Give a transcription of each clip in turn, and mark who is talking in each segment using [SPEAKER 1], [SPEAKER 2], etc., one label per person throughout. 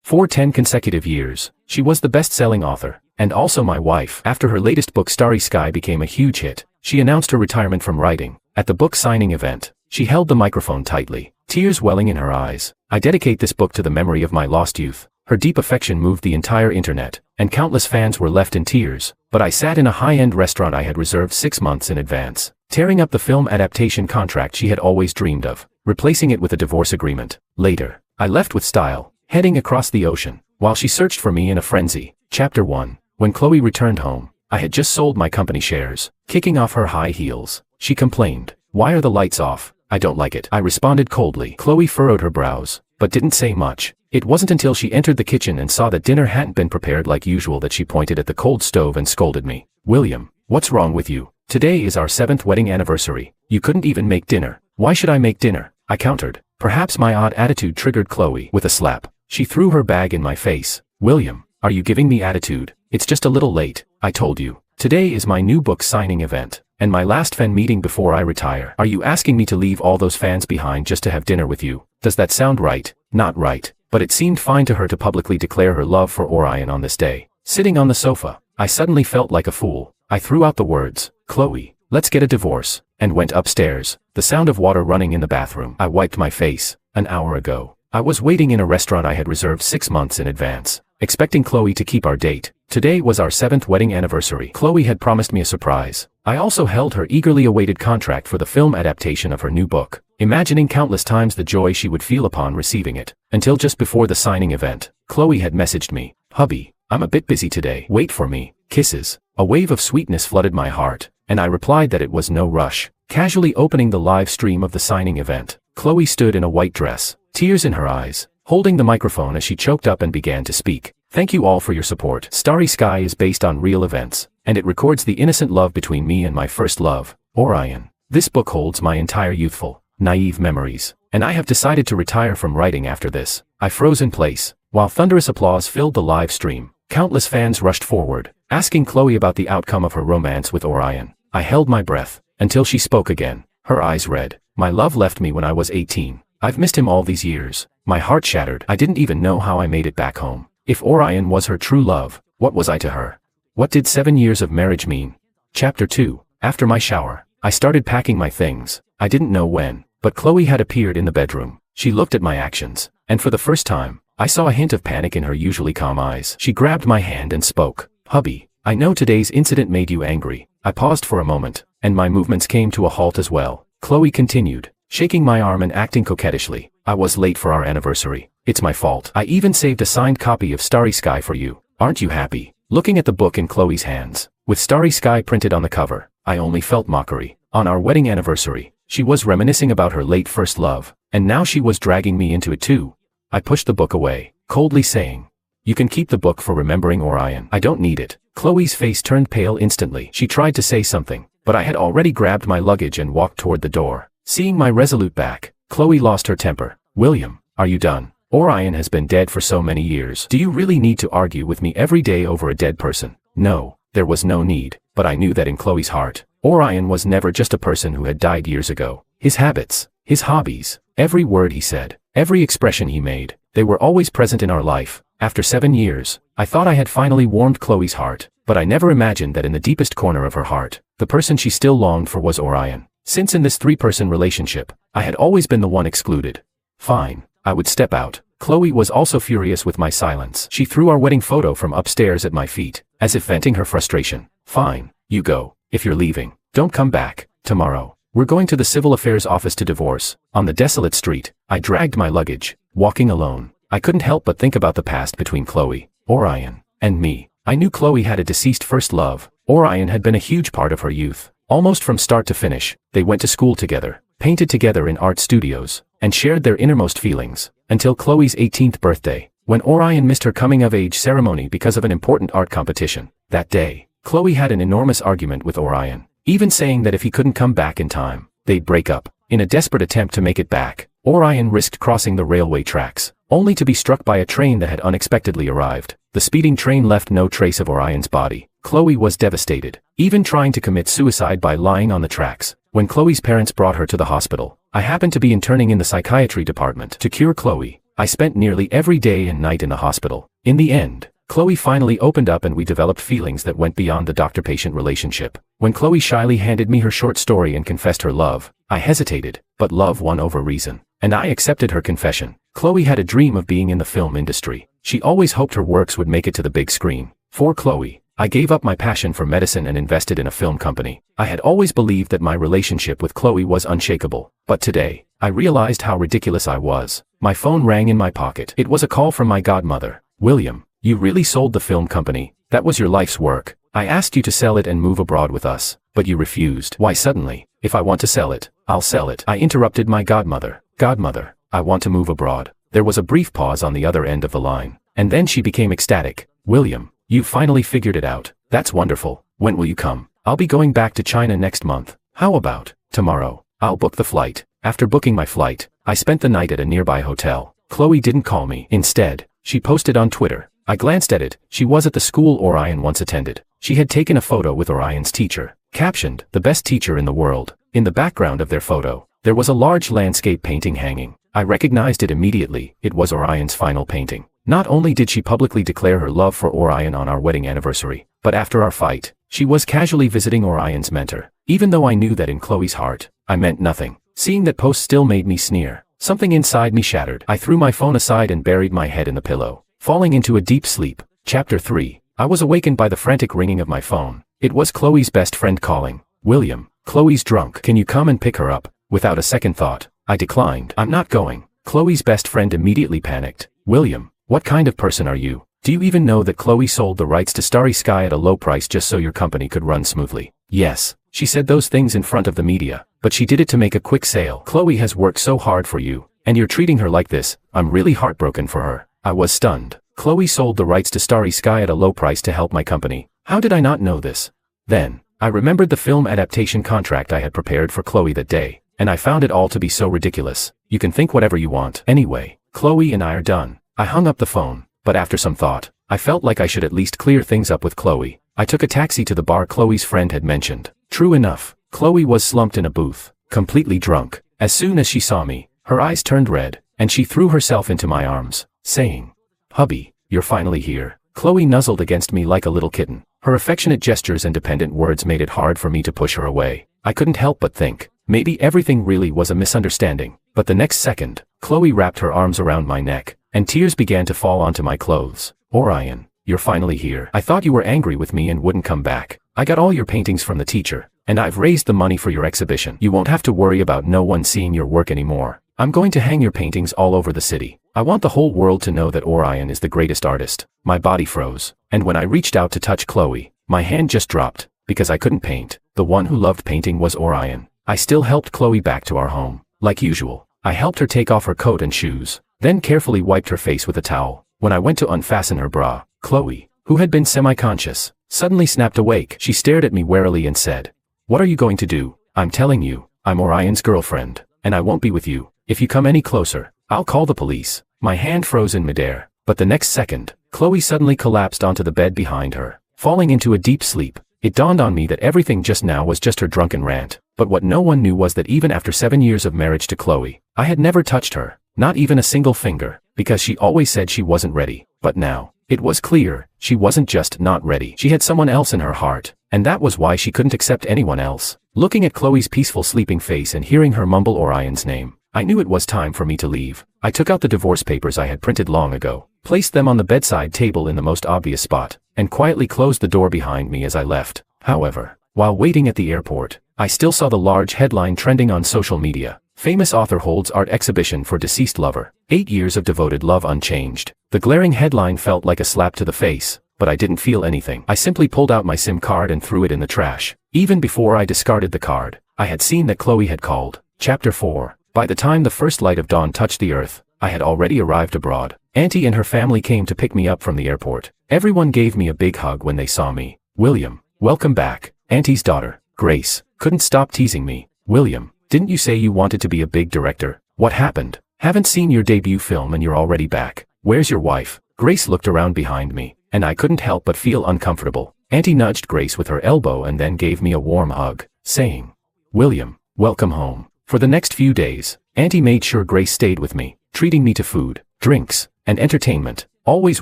[SPEAKER 1] For 10 consecutive years, she was the best-selling author, and also my wife. After her latest book Starry Sky became a huge hit, she announced her retirement from writing. At the book signing event, she held the microphone tightly, tears welling in her eyes. I dedicate this book to the memory of my lost youth. Her deep affection moved the entire internet, and countless fans were left in tears, but I sat in a high-end restaurant I had reserved 6 months in advance, tearing up the film adaptation contract she had always dreamed of, replacing it with a divorce agreement. Later, I left with style, heading across the ocean, while she searched for me in a frenzy. Chapter 1. When Chloe returned home, I had just sold my company shares. Kicking off her high heels, she complained, "Why are the lights off?" "I don't like it," I responded coldly. Chloe furrowed her brows, but didn't say much. It wasn't until she entered the kitchen and saw that dinner hadn't been prepared like usual that she pointed at the cold stove and scolded me. "William, what's wrong with you? Today is our 7th wedding anniversary. You couldn't even make dinner." "Why should I make dinner?" I countered. Perhaps my odd attitude triggered Chloe. With a slap, she threw her bag in my face. "William, are you giving me attitude? It's just a little late. I told you. Today is my new book signing event, and my last fan meeting before I retire. Are you asking me to leave all those fans behind just to have dinner with you? Does that sound right?" Not right. But it seemed fine to her to publicly declare her love for Orion on this day. Sitting on the sofa, I suddenly felt like a fool. I threw out the words, "Chloe, let's get a divorce," and went upstairs. The sound of water running in the bathroom. I wiped my face. An hour ago, I was waiting in a restaurant I had reserved 6 months in advance, expecting Chloe to keep our date. Today was our 7th wedding anniversary. Chloe had promised me a surprise. I also held her eagerly awaited contract for the film adaptation of her new book, imagining countless times the joy she would feel upon receiving it. Until just before the signing event, Chloe had messaged me, "Hubby, I'm a bit busy today. Wait for me. Kisses." A wave of sweetness flooded my heart, and I replied that it was no rush. Casually opening the live stream of the signing event, Chloe stood in a white dress, tears in her eyes, holding the microphone as she choked up and began to speak. "Thank you all for your support. Starry Sky is based on real events, and it records the innocent love between me and my first love, Orion. This book holds my entire youthful, naive memories, and I have decided to retire from writing after this." I froze in place. While thunderous applause filled the live stream, countless fans rushed forward, asking Chloe about the outcome of her romance with Orion. I held my breath, until she spoke again, her eyes red. "My love left me when I was 18. I've missed him all these years." My heart shattered. I didn't even know how I made it back home. If Orion was her true love, what was I to her? What did 7 years of marriage mean? Chapter 2. After my shower, I started packing my things. I didn't know when, but Chloe had appeared in the bedroom. She looked at my actions, and for the first time, I saw a hint of panic in her usually calm eyes. She grabbed my hand and spoke. "Hubby, I know today's incident made you angry." I paused for a moment, and my movements came to a halt as well. Chloe continued, shaking my arm and acting coquettishly. "I was late for our anniversary. It's my fault. I even saved a signed copy of Starry Sky for you. Aren't you happy?" Looking at the book in Chloe's hands, with Starry Sky printed on the cover, I only felt mockery. On our wedding anniversary, she was reminiscing about her late first love, and now she was dragging me into it too. I pushed the book away, coldly saying, "You can keep the book for remembering Orion. I don't need it." Chloe's face turned pale instantly. She tried to say something, but I had already grabbed my luggage and walked toward the door. Seeing my resolute back, Chloe lost her temper. "William, are you done? Orion has been dead for so many years. Do you really need to argue with me every day over a dead person?" No, there was no need, but I knew that in Chloe's heart, Orion was never just a person who had died years ago. His habits, his hobbies, every word he said, every expression he made, they were always present in our life. After 7 years, I thought I had finally warmed Chloe's heart, but I never imagined that in the deepest corner of her heart, the person she still longed for was Orion. Since in this 3-person relationship, I had always been the one excluded. Fine, I would step out. Chloe was also furious with my silence. She threw our wedding photo from upstairs at my feet, as if venting her frustration. "Fine, you go. If you're leaving, don't come back. Tomorrow, we're going to the civil affairs office to divorce." On the desolate street, I dragged my luggage, walking alone. I couldn't help but think about the past between Chloe, Orion, and me. I knew Chloe had a deceased first love. Orion had been a huge part of her youth. Almost from start to finish, they went to school together, painted together in art studios, and shared their innermost feelings, until Chloe's 18th birthday, when Orion missed her coming-of-age ceremony because of an important art competition. That day, Chloe had an enormous argument with Orion, even saying that if he couldn't come back in time, they'd break up. In a desperate attempt to make it back, Orion risked crossing the railway tracks, only to be struck by a train that had unexpectedly arrived. The speeding train left no trace of Orion's body. Chloe was devastated, even trying to commit suicide by lying on the tracks. When Chloe's parents brought her to the hospital, I happened to be interning in the psychiatry department. To cure Chloe, I spent nearly every day and night in the hospital. In the end, Chloe finally opened up and we developed feelings that went beyond the doctor-patient relationship. When Chloe shyly handed me her short story and confessed her love, I hesitated, but love won over reason, and I accepted her confession. Chloe had a dream of being in the film industry. She always hoped her works would make it to the big screen. For Chloe, I gave up my passion for medicine and invested in a film company. I had always believed that my relationship with Chloe was unshakable, but today, I realized how ridiculous I was. My phone rang in my pocket. It was a call from my godmother. "William, you really sold the film company. That was your life's work. I asked you to sell it and move abroad with us, but you refused." "Why suddenly? If I want to sell it, I'll sell it," I interrupted my godmother. "Godmother, I want to move abroad." There was a brief pause on the other end of the line, and then she became ecstatic. "William, you finally figured it out. That's wonderful. When will you come?" "I'll be going back to China next month." "How about tomorrow?" "I'll book the flight." After booking my flight, I spent the night at a nearby hotel. Chloe didn't call me. Instead, she posted on Twitter. I glanced at it. She was at the school Orion once attended. She had taken a photo with Orion's teacher, captioned, "The best teacher in the world." In the background of their photo, there was a large landscape painting hanging. I recognized it immediately. It was Orion's final painting. Not only did she publicly declare her love for Orion on our wedding anniversary, but after our fight, she was casually visiting Orion's mentor. Even though I knew that in Chloe's heart, I meant nothing. Seeing that post still made me sneer. Something inside me shattered. I threw my phone aside and buried my head in the pillow, falling into a deep sleep. Chapter 3. I was awakened by the frantic ringing of my phone. It was Chloe's best friend calling. "William, Chloe's drunk. Can you come and pick her up?" Without a second thought, I declined. "I'm not going." Chloe's best friend immediately panicked. "William, what kind of person are you? Do you even know that Chloe sold the rights to Starry Sky at a low price just so your company could run smoothly?" "Yes, she said those things in front of the media, but she did it to make a quick sale. Chloe has worked so hard for you, and you're treating her like this. I'm really heartbroken for her." I was stunned. Chloe sold the rights to Starry Sky at a low price to help my company. How did I not know this? Then, I remembered the film adaptation contract I had prepared for Chloe that day, and I found it all to be so ridiculous. You can think whatever you want. Anyway, Chloe and I are done. I hung up the phone, but after some thought, I felt like I should at least clear things up with Chloe. I took a taxi to the bar Chloe's friend had mentioned. True enough, Chloe was slumped in a booth, completely drunk. As soon as she saw me, her eyes turned red, and she threw herself into my arms, saying, "Hubby, you're finally here." Chloe nuzzled against me like a little kitten. Her affectionate gestures and dependent words made it hard for me to push her away. I couldn't help but think, maybe everything really was a misunderstanding. But the next second, Chloe wrapped her arms around my neck, and tears began to fall onto my clothes. "Orion, you're finally here. I thought you were angry with me and wouldn't come back. I got all your paintings from the teacher, and I've raised the money for your exhibition. You won't have to worry about no one seeing your work anymore. I'm going to hang your paintings all over the city. I want the whole world to know that Orion is the greatest artist." My body froze, and when I reached out to touch Chloe, my hand just dropped, because I couldn't paint. The one who loved painting was Orion. I still helped Chloe back to our home. Like usual, I helped her take off her coat and shoes, then carefully wiped her face with a towel. When I went to unfasten her bra, Chloe, who had been semi-conscious, suddenly snapped awake. She stared at me warily and said, "What are you going to do?" "I'm telling you, I'm Orion's girlfriend, and I won't be with you. If you come any closer, I'll call the police." My hand froze in midair, but the next second, Chloe suddenly collapsed onto the bed behind her, falling into a deep sleep. It dawned on me that everything just now was just her drunken rant, but what no one knew was that even after 7 years of marriage to Chloe, I had never touched her, not even a single finger, because she always said she wasn't ready. But now, it was clear, she wasn't just not ready. She had someone else in her heart, and that was why she couldn't accept anyone else. Looking at Chloe's peaceful sleeping face and hearing her mumble Orion's name, I knew it was time for me to leave. I took out the divorce papers I had printed long ago, placed them on the bedside table in the most obvious spot, and quietly closed the door behind me as I left. However, while waiting at the airport, I still saw the large headline trending on social media. Famous author holds art exhibition for deceased lover. 8 years of devoted love unchanged. The glaring headline felt like a slap to the face, but I didn't feel anything. I simply pulled out my SIM card and threw it in the trash. Even before I discarded the card, I had seen that Chloe had called. Chapter 4. By the time the first light of dawn touched the earth, I had already arrived abroad. Auntie and her family came to pick me up from the airport. Everyone gave me a big hug when they saw me. "William, welcome back." Auntie's daughter, Grace, couldn't stop teasing me. "William, didn't you say you wanted to be a big director? What happened? Haven't seen your debut film and you're already back. Where's your wife?" Grace looked around behind me, and I couldn't help but feel uncomfortable. Auntie nudged Grace with her elbow and then gave me a warm hug, saying, "William, welcome home." For the next few days, Auntie made sure Grace stayed with me, treating me to food, drinks, and entertainment, always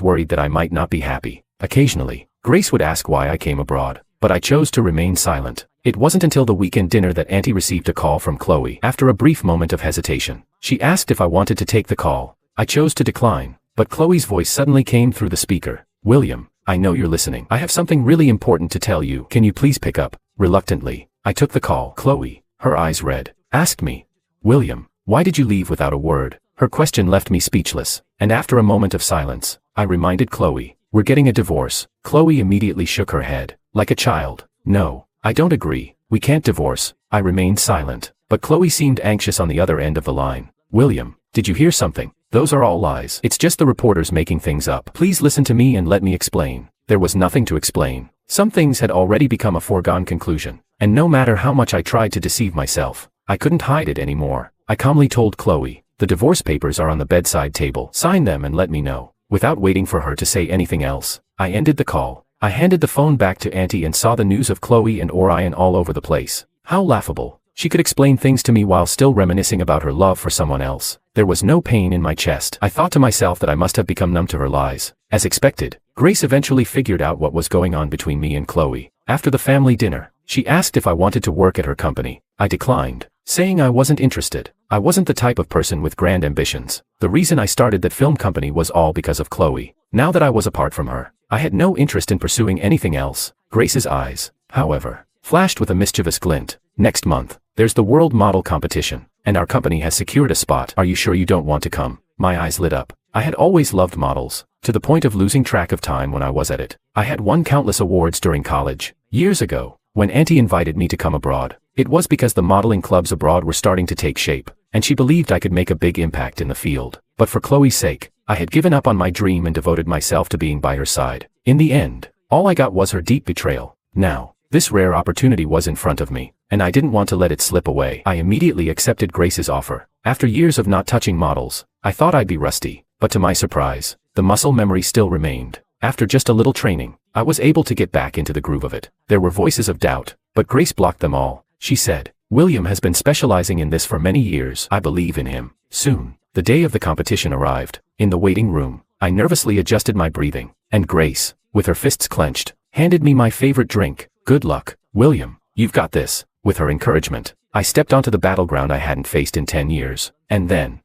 [SPEAKER 1] worried that I might not be happy. Occasionally, Grace would ask why I came abroad, but I chose to remain silent. It wasn't until the weekend dinner that Auntie received a call from Chloe. After a brief moment of hesitation, she asked if I wanted to take the call. I chose to decline, but Chloe's voice suddenly came through the speaker. "William, I know you're listening. I have something really important to tell you. Can you please pick up?" Reluctantly, I took the call. Chloe, her eyes red, asked me, "William, why did you leave without a word?" Her question left me speechless, and after a moment of silence, I reminded Chloe, "We're getting a divorce." Chloe immediately shook her head, like a child. "No, I don't agree. We can't divorce." I remained silent, but Chloe seemed anxious on the other end of the line. "William, did you hear something? Those are all lies. It's just the reporters making things up. Please listen to me and let me explain." There was nothing to explain. Some things had already become a foregone conclusion, and no matter how much I tried to deceive myself, I couldn't hide it anymore. I calmly told Chloe, "The divorce papers are on the bedside table. Sign them and let me know." Without waiting for her to say anything else, I ended the call. I handed the phone back to Auntie and saw the news of Chloe and Orion all over the place. How laughable. She could explain things to me while still reminiscing about her love for someone else. There was no pain in my chest. I thought to myself that I must have become numb to her lies. As expected, Grace eventually figured out what was going on between me and Chloe. After the family dinner, she asked if I wanted to work at her company. I declined, saying I wasn't interested. I wasn't the type of person with grand ambitions. The reason I started that film company was all because of Chloe. Now that I was apart from her, I had no interest in pursuing anything else. Grace's eyes, however, flashed with a mischievous glint. "Next month, there's the world model competition, and our company has secured a spot. Are you sure you don't want to come?" My eyes lit up. I had always loved models, to the point of losing track of time when I was at it. I had won countless awards during college. Years ago, when Auntie invited me to come abroad, it was because the modeling clubs abroad were starting to take shape, and she believed I could make a big impact in the field. But for Chloe's sake, I had given up on my dream and devoted myself to being by her side. In the end, all I got was her deep betrayal. Now, this rare opportunity was in front of me, and I didn't want to let it slip away. I immediately accepted Grace's offer. After years of not touching models, I thought I'd be rusty, but to my surprise, the muscle memory still remained. After just a little training, I was able to get back into the groove of it. There were voices of doubt, but Grace blocked them all. She said, "William has been specializing in this for many years. I believe in him." Soon, the day of the competition arrived. In the waiting room, I nervously adjusted my breathing, and Grace, with her fists clenched, handed me my favorite drink. "Good luck, William. You've got this." With her encouragement, I stepped onto the battleground I hadn't faced in 10 years, and then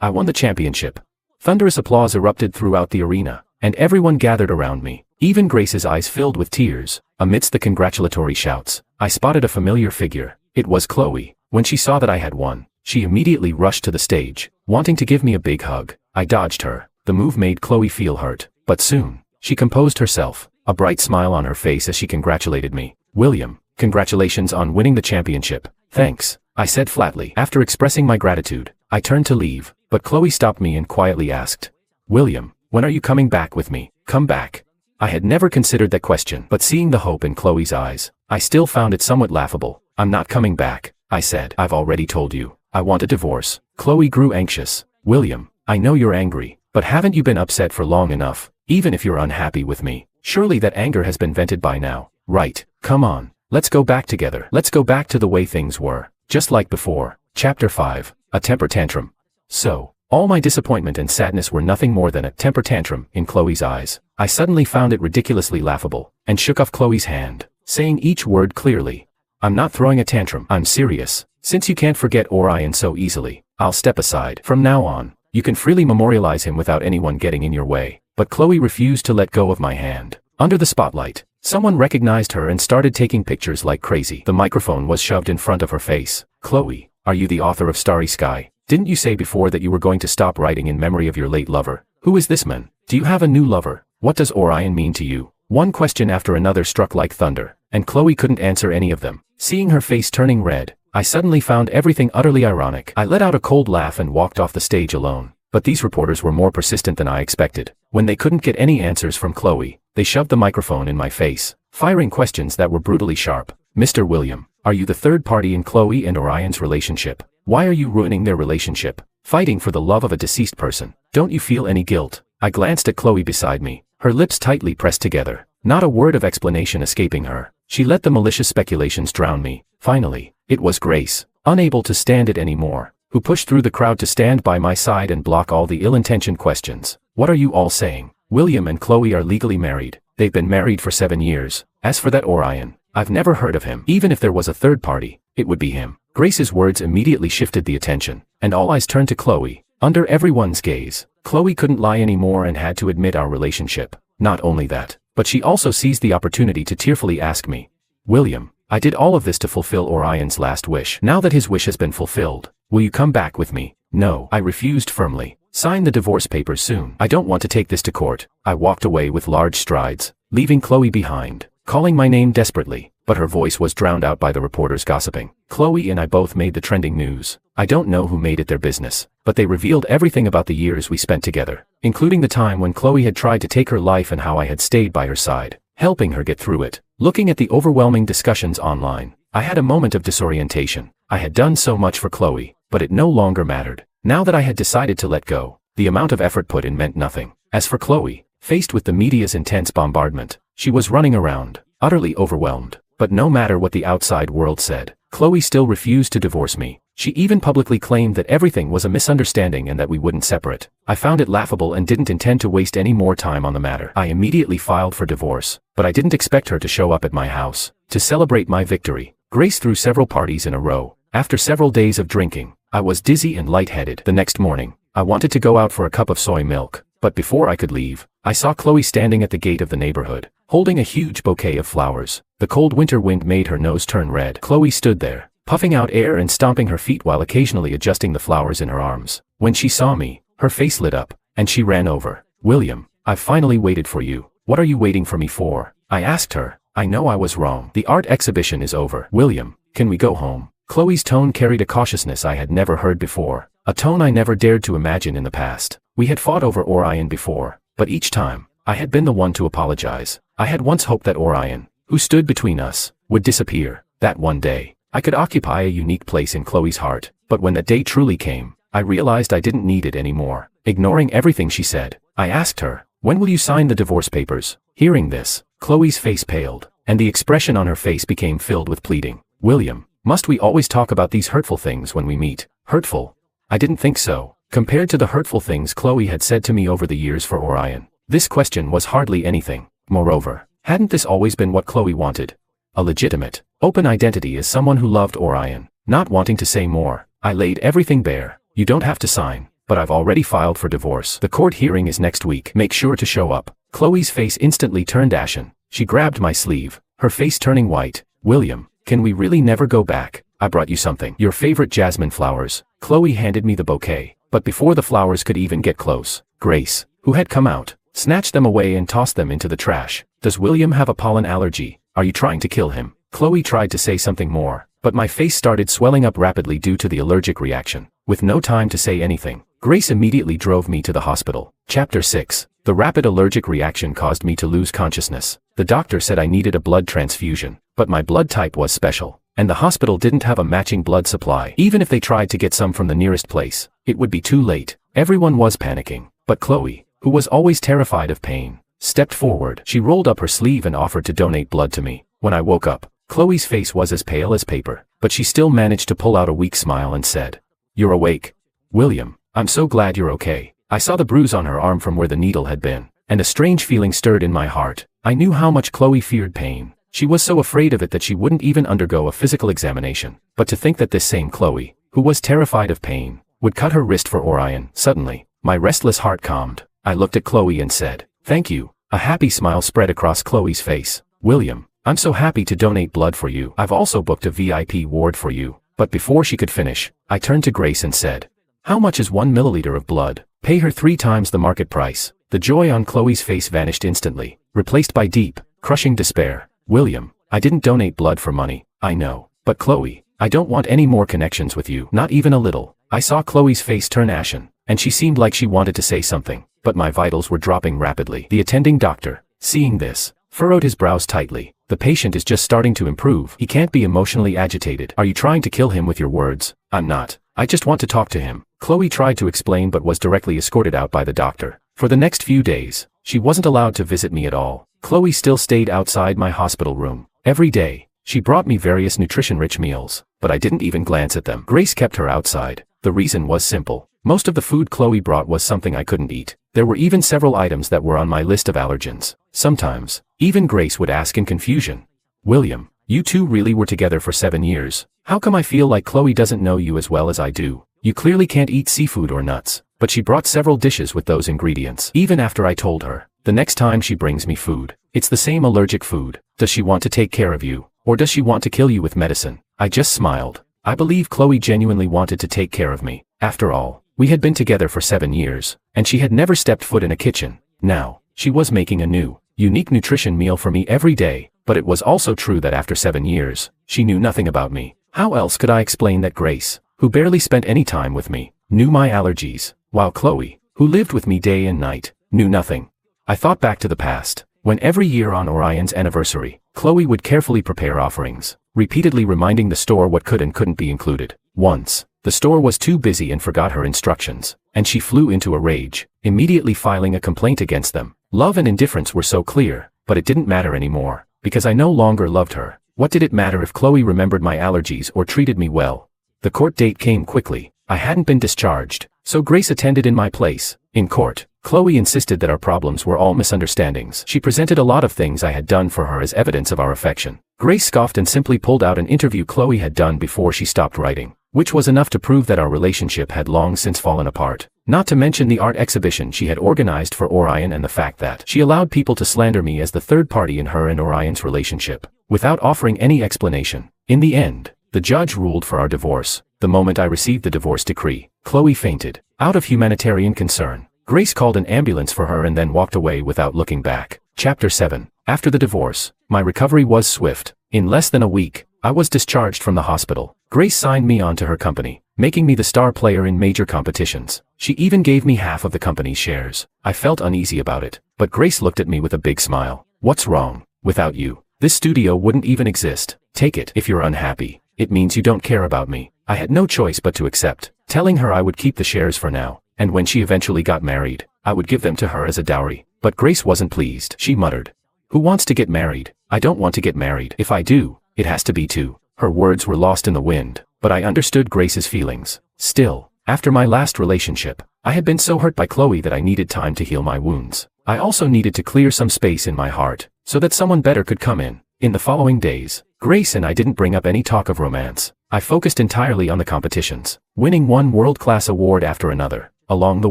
[SPEAKER 1] I won the championship. Thunderous applause erupted throughout the arena, and everyone gathered around me. Even Grace's eyes filled with tears. Amidst the congratulatory shouts, I spotted a familiar figure. It was Chloe. When she saw that I had won, she immediately rushed to the stage, wanting to give me a big hug. I dodged her. The move made Chloe feel hurt, but soon, she composed herself, a bright smile on her face as she congratulated me. "William, congratulations on winning the championship." "Thanks," I said flatly. After expressing my gratitude, I turned to leave, but Chloe stopped me and quietly asked, "William, when are you coming back with me?" "Come back?" I had never considered that question, but seeing the hope in Chloe's eyes, I still found it somewhat laughable. "I'm not coming back," I said. "I've already told you. I want a divorce." Chloe grew anxious. "William, I know you're angry, but haven't you been upset for long enough? Even if you're unhappy with me, surely that anger has been vented by now, right? Come on, let's go back together. Let's go back to the way things were, just like before." Chapter 5, A Temper Tantrum. So, all my disappointment and sadness were nothing more than a temper tantrum in Chloe's eyes. I suddenly found it ridiculously laughable, and shook off Chloe's hand, saying each word clearly. "I'm not throwing a tantrum. I'm serious. Since you can't forget Orion so easily, I'll step aside. From now on, you can freely memorialize him without anyone getting in your way." But Chloe refused to let go of my hand. Under the spotlight, someone recognized her and started taking pictures like crazy. The microphone was shoved in front of her face. "Chloe, are you the author of Starry Sky? Didn't you say before that you were going to stop writing in memory of your late lover? Who is this man? Do you have a new lover? What does Orion mean to you?" One question after another struck like thunder, and Chloe couldn't answer any of them. Seeing her face turning red, I suddenly found everything utterly ironic. I let out a cold laugh and walked off the stage alone. But these reporters were more persistent than I expected. When they couldn't get any answers from Chloe, they shoved the microphone in my face, firing questions that were brutally sharp. "Mr. William, are you the third party in Chloe and Orion's relationship? Why are you ruining their relationship? Fighting for the love of a deceased person. Don't you feel any guilt?" I glanced at Chloe beside me, her lips tightly pressed together, not a word of explanation escaping her. She let the malicious speculations drown me. Finally, it was Grace. Unable to stand it anymore, who pushed through the crowd to stand by my side and block all the ill-intentioned questions. What are you all saying? William and Chloe are legally married. They've been married for 7 years. As for that Orion, I've never heard of him. Even if there was a third party, it would be him. Grace's words immediately shifted the attention, and all eyes turned to Chloe. Under everyone's gaze, Chloe couldn't lie anymore and had to admit our relationship. Not only that, but she also seized the opportunity to tearfully ask me, William, I did all of this to fulfill Orion's last wish. Now that his wish has been fulfilled, will you come back with me? No, I refused firmly. Sign the divorce papers soon. I don't want to take this to court. I walked away with large strides, leaving Chloe behind, calling my name desperately, but her voice was drowned out by the reporters gossiping. Chloe and I both made the trending news. I don't know who made it their business, but they revealed everything about the years we spent together, including the time when Chloe had tried to take her life and how I had stayed by her side, helping her get through it. Looking at the overwhelming discussions online, I had a moment of disorientation. I had done so much for Chloe, but it no longer mattered. Now that I had decided to let go, the amount of effort put in meant nothing. As for Chloe, faced with the media's intense bombardment, she was running around, utterly overwhelmed. But no matter what the outside world said, Chloe still refused to divorce me. She even publicly claimed that everything was a misunderstanding and that we wouldn't separate. I found it laughable and didn't intend to waste any more time on the matter. I immediately filed for divorce, but I didn't expect her to show up at my house to celebrate my victory. Grace threw several parties in a row. After several days of drinking, I was dizzy and lightheaded. The next morning, I wanted to go out for a cup of soy milk, but before I could leave, I saw Chloe standing at the gate of the neighborhood, holding a huge bouquet of flowers. The cold winter wind made her nose turn red. Chloe stood there, puffing out air and stomping her feet while occasionally adjusting the flowers in her arms. When she saw me, her face lit up, and she ran over. William, I've finally waited for you. What are you waiting for me for? I asked her. I know I was wrong. The art exhibition is over. William, can we go home? Chloe's tone carried a cautiousness I had never heard before, a tone I never dared to imagine in the past. We had fought over Orion before, but each time, I had been the one to apologize. I had once hoped that Orion, who stood between us, would disappear. That one day, I could occupy a unique place in Chloe's heart. But when that day truly came, I realized I didn't need it anymore. Ignoring everything she said, I asked her, when will you sign the divorce papers? Hearing this, Chloe's face paled, and the expression on her face became filled with pleading. William, must we always talk about these hurtful things when we meet? Hurtful? I didn't think so. Compared to the hurtful things Chloe had said to me over the years for Orion, this question was hardly anything. Moreover, hadn't this always been what Chloe wanted? A legitimate, open identity as someone who loved Orion. Not wanting to say more, I laid everything bare. You don't have to sign, but I've already filed for divorce. The court hearing is next week. Make sure to show up. Chloe's face instantly turned ashen. She grabbed my sleeve, her face turning white. William, can we really never go back? I brought you something. Your favorite jasmine flowers. Chloe handed me the bouquet, but before the flowers could even get close, Grace, who had come out, snatched them away and tossed them into the trash. Does William have a pollen allergy? Are you trying to kill him? Chloe tried to say something more, but my face started swelling up rapidly due to the allergic reaction. With no time to say anything, Grace immediately drove me to the hospital. Chapter 6. The rapid allergic reaction caused me to lose consciousness. The doctor said I needed a blood transfusion, but my blood type was special, and the hospital didn't have a matching blood supply. Even if they tried to get some from the nearest place, it would be too late. Everyone was panicking, but Chloe, who was always terrified of pain, stepped forward. She rolled up her sleeve and offered to donate blood to me. When I woke up, Chloe's face was as pale as paper, but she still managed to pull out a weak smile and said, "You're awake. William, I'm so glad you're okay." I saw the bruise on her arm from where the needle had been, and a strange feeling stirred in my heart. I knew how much Chloe feared pain. She was so afraid of it that she wouldn't even undergo a physical examination. But to think that this same Chloe, who was terrified of pain, would cut her wrist for Orion. Suddenly, my restless heart calmed. I looked at Chloe and said, "Thank you." A happy smile spread across Chloe's face. "William, I'm so happy to donate blood for you. I've also booked a VIP ward for you." But before she could finish, I turned to Grace and said, "How much is 1 milliliter of blood?" "Pay her 3 times the market price." The joy on Chloe's face vanished instantly, replaced by deep, crushing despair. "William, I didn't donate blood for money, I know. But Chloe, I don't want any more connections with you. Not even a little." I saw Chloe's face turn ashen, and she seemed like she wanted to say something, but my vitals were dropping rapidly. The attending doctor, seeing this, furrowed his brows tightly. "The patient is just starting to improve. He can't be emotionally agitated. Are you trying to kill him with your words?" "I'm not. I just want to talk to him." Chloe tried to explain but was directly escorted out by the doctor. For the next few days, she wasn't allowed to visit me at all. Chloe still stayed outside my hospital room. Every day, she brought me various nutrition-rich meals, but I didn't even glance at them. Grace kept her outside, The reason was simple. Most of the food Chloe brought was something I couldn't eat. There were even several items that were on my list of allergens. Sometimes, even Grace would ask in confusion, "William, you two really were together for 7 years. How come I feel like Chloe doesn't know you as well as I do? You clearly can't eat seafood or nuts." But she brought several dishes with those ingredients. Even after I told her, the next time she brings me food, it's the same allergic food. Does she want to take care of you? Or does she want to kill you with medicine? I just smiled. I believe Chloe genuinely wanted to take care of me. After all, we had been together for 7 years, and she had never stepped foot in a kitchen. Now, she was making a new, unique nutrition meal for me every day, but it was also true that after 7 years, she knew nothing about me. How else could I explain that Grace, who barely spent any time with me, knew my allergies, while Chloe, who lived with me day and night, knew nothing? I thought back to the past, when every year on Orion's anniversary, Chloe would carefully prepare offerings, repeatedly reminding the store what could and couldn't be included. Once, the store was too busy and forgot her instructions, and she flew into a rage, immediately filing a complaint against them. Love and indifference were so clear, but it didn't matter anymore, because I no longer loved her. What did it matter if Chloe remembered my allergies or treated me well? The court date came quickly. I hadn't been discharged, so Grace attended in my place. In court, Chloe insisted that our problems were all misunderstandings. She presented a lot of things I had done for her as evidence of our affection. Grace scoffed and simply pulled out an interview Chloe had done before she stopped writing, which was enough to prove that our relationship had long since fallen apart. Not to mention the art exhibition she had organized for Orion and the fact that she allowed people to slander me as the third party in her and Orion's relationship, without offering any explanation. In the end, the judge ruled for our divorce. The moment I received the divorce decree, Chloe fainted. Out of humanitarian concern, Grace called an ambulance for her and then walked away without looking back. Chapter 7. After the divorce, my recovery was swift. In less than a week, I was discharged from the hospital. Grace signed me on to her company, making me the star player in major competitions. She even gave me half of the company's shares. I felt uneasy about it, but Grace looked at me with a big smile. "What's wrong? Without you, this studio wouldn't even exist. Take it if you're unhappy. It means you don't care about me." I had no choice but to accept, telling her I would keep the shares for now, and when she eventually got married, I would give them to her as a dowry. But Grace wasn't pleased. She muttered, "Who wants to get married? I don't want to get married. If I do, it has to be two." Her words were lost in the wind, but I understood Grace's feelings. Still, after my last relationship, I had been so hurt by Chloe that I needed time to heal my wounds. I also needed to clear some space in my heart, so that someone better could come in. In the following days, Grace and I didn't bring up any talk of romance. I focused entirely on the competitions, winning one world-class award after another. Along the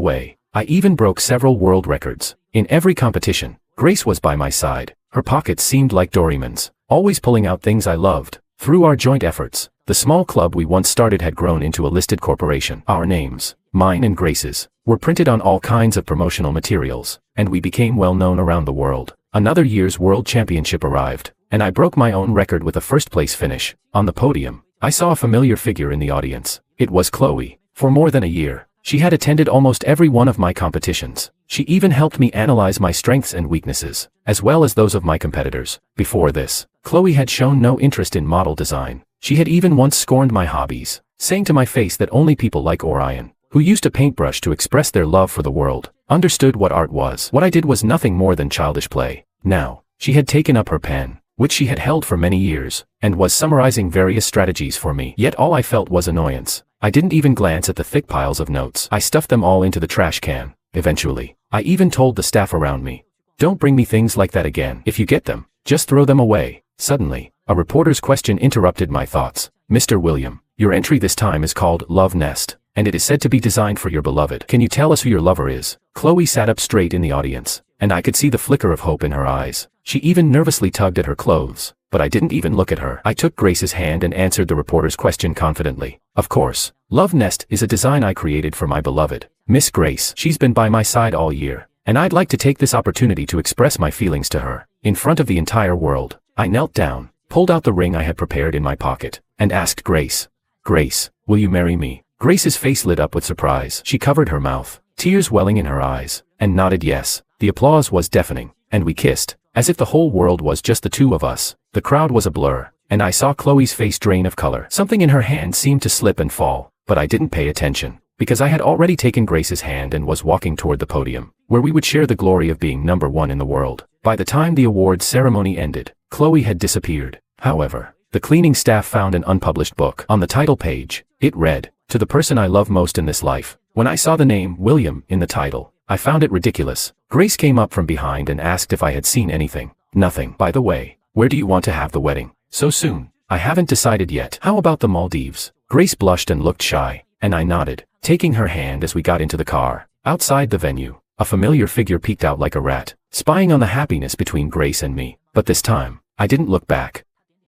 [SPEAKER 1] way, I even broke several world records. In every competition, Grace was by my side. Her pockets seemed like Doraemon's, always pulling out things I loved. Through our joint efforts, the small club we once started had grown into a listed corporation. Our names, mine and Grace's, were printed on all kinds of promotional materials, and we became well known around the world. Another year's world championship arrived, and I broke my own record with a first-place finish. On the podium, I saw a familiar figure in the audience. It was Chloe. For more than a year, she had attended almost every one of my competitions. She even helped me analyze my strengths and weaknesses, as well as those of my competitors. Before this, Chloe had shown no interest in model design. She had even once scorned my hobbies, saying to my face that only people like Orion, who used a paintbrush to express their love for the world, understood what art was. What I did was nothing more than childish play. Now, she had taken up her pen, which she had held for many years, and was summarizing various strategies for me. Yet all I felt was annoyance. I didn't even glance at the thick piles of notes. I stuffed them all into the trash can. Eventually, I even told the staff around me, "Don't bring me things like that again. If you get them, just throw them away." Suddenly, a reporter's question interrupted my thoughts. "Mr. William, your entry this time is called Love Nest, and it is said to be designed for your beloved. Can you tell us who your lover is?" Chloe sat up straight in the audience, and I could see the flicker of hope in her eyes. She even nervously tugged at her clothes, but I didn't even look at her. I took Grace's hand and answered the reporter's question confidently. "Of course, Love Nest is a design I created for my beloved, Miss Grace. She's been by my side all year, and I'd like to take this opportunity to express my feelings to her, in front of the entire world." I knelt down, pulled out the ring I had prepared in my pocket, and asked Grace, "Grace, will you marry me?" Grace's face lit up with surprise. She covered her mouth, tears welling in her eyes, and nodded yes. The applause was deafening, and we kissed, as if the whole world was just the two of us. The crowd was a blur, and I saw Chloe's face drain of color. Something in her hand seemed to slip and fall, but I didn't pay attention, because I had already taken Grace's hand and was walking toward the podium, where we would share the glory of being number one in the world. By the time the awards ceremony ended, Chloe had disappeared. However, the cleaning staff found an unpublished book. On the title page, it read, To the person I love most in this life. When I saw the name, William, in the title, I found it ridiculous. Grace came up from behind and asked if I had seen anything. Nothing. By the way, where do you want to have the wedding? So soon? I haven't decided yet. How about the Maldives? Grace blushed and looked shy, and I nodded, taking her hand as we got into the car. Outside the venue, a familiar figure peeked out like a rat, spying on the happiness between Grace and me. But this time, I didn't look back.